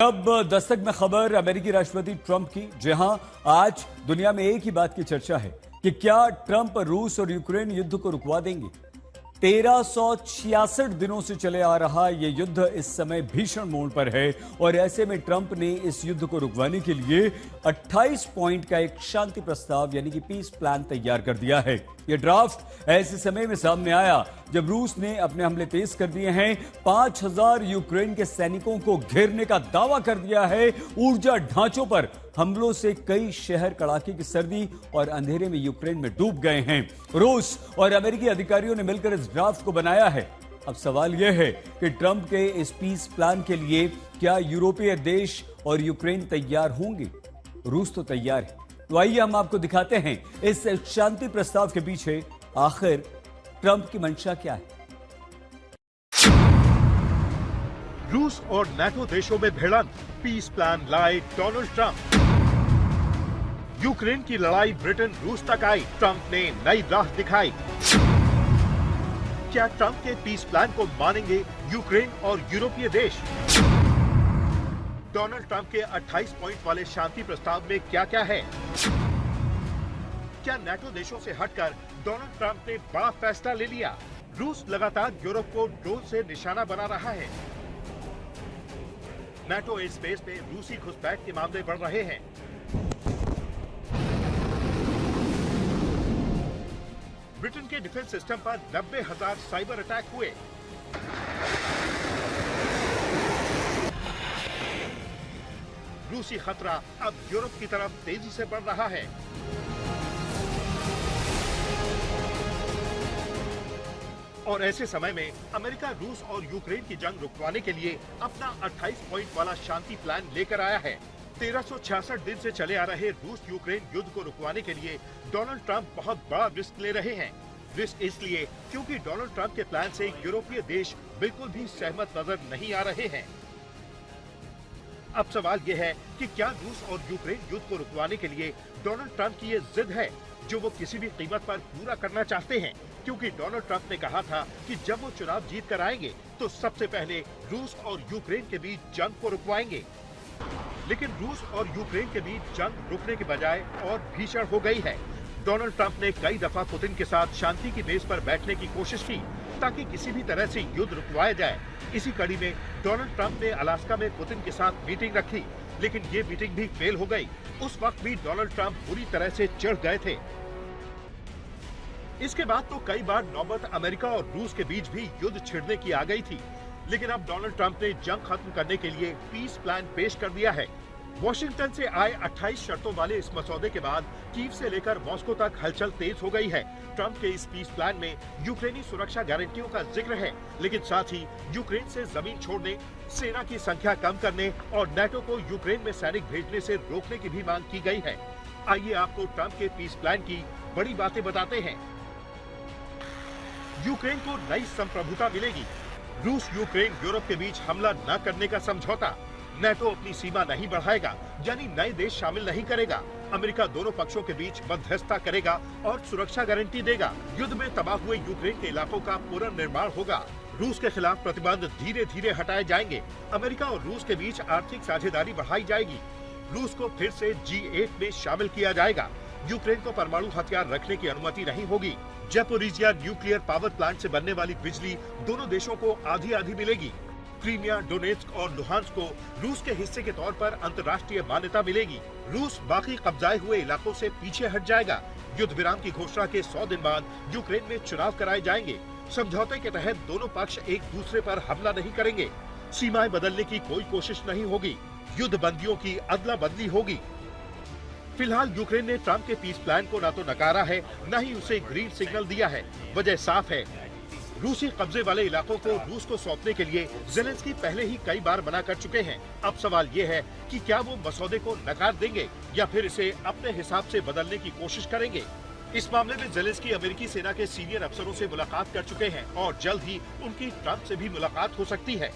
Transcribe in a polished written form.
अब दस्तक में खबर अमेरिकी राष्ट्रपति ट्रंप की, जहां आज दुनिया में एक ही बात की चर्चा है कि क्या ट्रंप रूस और यूक्रेन युद्ध को रुकवा देंगे। 1366 दिनों से चले आ रहा ये युद्ध इस समय भीषण मोड़ पर है और ऐसे में ट्रंप ने इस युद्ध को रुकवाने के लिए 28 पॉइंट का एक शांति प्रस्ताव यानी कि पीस प्लान तैयार कर दिया है। ये ड्राफ्ट ऐसे समय में सामने आया जब रूस ने अपने हमले तेज कर दिए हैं, 5000 यूक्रेन के सैनिकों को घेरने का दावा कर दिया है। ऊर्जा ढांचों पर हमलों से कई शहर कड़ाके की सर्दी और अंधेरे में यूक्रेन में डूब गए हैं। रूस और अमेरिकी अधिकारियों ने मिलकर इस ड्राफ्ट को बनाया है। अब सवाल यह है कि ट्रंप के इस पीस प्लान के लिए क्या यूरोपीय देश और यूक्रेन तैयार होंगे। रूस तो तैयार है, तो आइए हम आपको दिखाते हैं इस शांति प्रस्ताव के पीछे आखिर ट्रंप की मंशा क्या है। रूस और नाटो देशों में भिड़ंत, पीस प्लान लाए डोनाल्ड ट्रंप। यूक्रेन की लड़ाई ब्रिटेन रूस तक आई, ट्रंप ने नई राह दिखाई। क्या ट्रंप के पीस प्लान को मानेंगे यूक्रेन और यूरोपीय देश? डोनाल्ड ट्रंप के 28 पॉइंट वाले शांति प्रस्ताव में क्या क्या है? क्या नाटो देशों से हटकर डोनाल्ड ट्रंप ने बड़ा फैसला ले लिया? रूस लगातार यूरोप को ड्रोन से निशाना बना रहा है। नाटो एयर स्पेस में रूसी घुसपैठ के मामले बढ़ रहे हैं। ब्रिटेन के डिफेंस सिस्टम पर 90,000 साइबर अटैक हुए। रूसी खतरा अब यूरोप की तरफ तेजी से बढ़ रहा है। और ऐसे समय में अमेरिका रूस और यूक्रेन की जंग रुकवाने के लिए अपना 28 पॉइंट वाला शांति प्लान लेकर आया है। 1366 दिन से चले आ रहे रूस यूक्रेन युद्ध को रुकवाने के लिए डोनाल्ड ट्रंप बहुत बड़ा रिस्क ले रहे हैं। रिस्क इसलिए क्योंकि डोनाल्ड ट्रंप के प्लान से यूरोपीय देश बिल्कुल भी सहमत नजर नहीं आ रहे हैं। अब सवाल यह है कि क्या रूस और यूक्रेन युद्ध को रुकवाने के लिए डोनाल्ड ट्रंप की ये जिद है जो वो किसी भी कीमत पर पूरा करना चाहते हैं, क्योंकि डोनाल्ड ट्रंप ने कहा था कि जब वो चुनाव जीत कर आएंगे तो सबसे पहले रूस और यूक्रेन के बीच जंग को रुकवाएंगे। लेकिन रूस और यूक्रेन के बीच जंग रुकने के बजाय और भीषण हो गई है। डोनाल्ड ट्रंप ने कई दफा पुतिन के साथ शांति की मेज पर बैठने की कोशिश की ताकि किसी भी तरह से युद्ध रुकवाया जाए। इसी कड़ी में डोनाल्ड ट्रंप ने अलास्का में पुतिन के साथ मीटिंग रखी, लेकिन ये मीटिंग भी फेल हो गई। उस वक्त भी डोनाल्ड ट्रंप बुरी तरह से चिढ़ गए थे। इसके बाद तो कई बार नौबत अमेरिका और रूस के बीच भी युद्ध छिड़ने की आ गई थी, लेकिन अब डोनाल्ड ट्रंप ने जंग खत्म करने के लिए पीस प्लान पेश कर दिया है। वॉशिंगटन से आए 28 शर्तों वाले इस मसौदे के बाद कीव से लेकर मॉस्को तक हलचल तेज हो गई है। ट्रंप के इस पीस प्लान में यूक्रेनी सुरक्षा गारंटियों का जिक्र है, लेकिन साथ ही यूक्रेन से जमीन छोड़ने, सेना की संख्या कम करने और नाटो को यूक्रेन में सैनिक भेजने से रोकने की भी मांग की गई है। आइए आपको ट्रंप के पीस प्लान की बड़ी बातें बताते हैं। यूक्रेन को नई संप्रभुता मिलेगी। रूस यूक्रेन यूरोप के बीच हमला न करने का समझौता। नाटो अपनी सीमा नहीं बढ़ाएगा, यानी नए देश शामिल नहीं करेगा। अमेरिका दोनों पक्षों के बीच मध्यस्थता करेगा और सुरक्षा गारंटी देगा। युद्ध में तबाह हुए यूक्रेन के इलाकों का पुनर्निर्माण होगा। रूस के खिलाफ प्रतिबंध धीरे धीरे हटाए जाएंगे। अमेरिका और रूस के बीच आर्थिक साझेदारी बढ़ाई जाएगी। रूस को फिर से G8 में शामिल किया जाएगा। यूक्रेन को परमाणु हथियार रखने की अनुमति नहीं होगी। ज़ैपोरिज़िया न्यूक्लियर पावर प्लांट से बनने वाली बिजली दोनों देशों को आधी आधी मिलेगी। क्रीमिया, डोनेट्स्क और लुहांस्क को रूस के हिस्से के तौर पर अंतर्राष्ट्रीय मान्यता मिलेगी। रूस बाकी कब्जाए हुए इलाकों से पीछे हट जाएगा। युद्ध विराम की घोषणा के 100 दिन बाद यूक्रेन में चुनाव कराए जाएंगे। समझौते के तहत दोनों पक्ष एक दूसरे पर हमला नहीं करेंगे। सीमाएं बदलने की कोई कोशिश नहीं होगी। युद्ध बंदियों की अदला बदली होगी। फिलहाल यूक्रेन ने ट्रंप के पीस प्लान को न तो नकारा है, न ही उसे ग्रीन सिग्नल दिया है। वजह साफ है, रूसी कब्जे वाले इलाकों को रूस को सौंपने के लिए ज़ेलेंस्की पहले ही कई बार मना कर चुके हैं। अब सवाल ये है कि क्या वो मसौदे को नकार देंगे या फिर इसे अपने हिसाब से बदलने की कोशिश करेंगे। इस मामले में ज़ेलेंस्की अमेरिकी सेना के सीनियर अफसरों से मुलाकात कर चुके हैं और जल्द ही उनकी ट्रंप से भी मुलाकात हो सकती है।